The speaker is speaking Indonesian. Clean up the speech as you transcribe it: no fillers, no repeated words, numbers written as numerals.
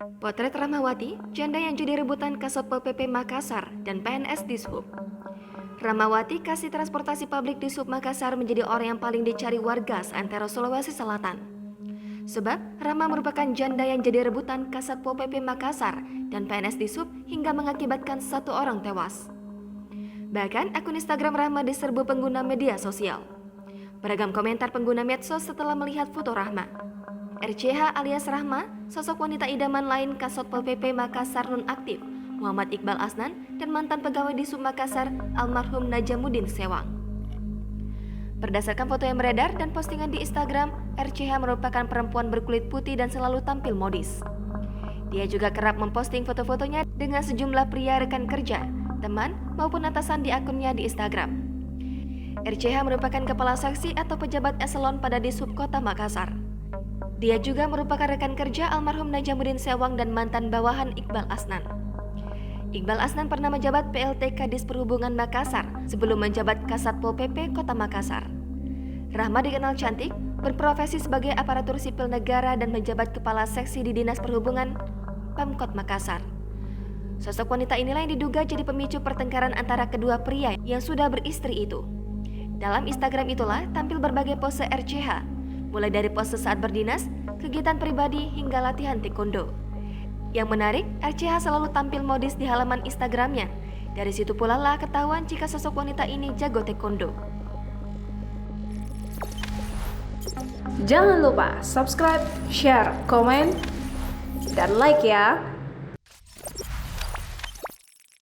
Potret Rahmawati, janda yang jadi rebutan Kasatpol PP Makassar dan PNS Dishub. Rahmawati, kasih transportasi publik Dishub Makassar, menjadi orang yang paling dicari warga seantero Sulawesi Selatan. Sebab Rahma merupakan janda yang jadi rebutan Kasatpol PP Makassar dan PNS Dishub hingga mengakibatkan satu orang tewas. Bahkan akun Instagram Rahma diserbu pengguna media sosial. Beragam komentar pengguna medsos setelah melihat foto Rahma. RCH alias Rahma, sosok wanita idaman lain Kasatpol PP Makassar nonaktif Muhammad Iqbal Asnan dan mantan pegawai Dishub Makassar almarhum Najamuddin Sewang. Berdasarkan foto yang beredar dan postingan di Instagram, RCH merupakan perempuan berkulit putih dan selalu tampil modis. Dia juga kerap memposting foto-fotonya dengan sejumlah pria rekan kerja, teman maupun atasan di akunnya di Instagram. RCH merupakan kepala seksi atau pejabat eselon pada Dishub Kota Makassar. Dia juga merupakan rekan kerja almarhum Najamuddin Sewang dan mantan bawahan Iqbal Asnan. Iqbal Asnan pernah menjabat PLT Kadis Perhubungan Makassar sebelum menjabat Kasatpol PP Kota Makassar. Rahma dikenal cantik, berprofesi sebagai aparatur sipil negara dan menjabat kepala seksi di Dinas Perhubungan Pemkot Makassar. Sosok wanita inilah yang diduga jadi pemicu pertengkaran antara kedua pria yang sudah beristri itu. Dalam Instagram itulah tampil berbagai pose RCH, mulai dari pose saat berdinas, kegiatan pribadi, hingga latihan taekwondo. Yang menarik, RCH selalu tampil modis di halaman Instagramnya. Dari situ pula lah ketahuan jika sosok wanita ini jago taekwondo. Jangan lupa subscribe, share, komen, dan like ya.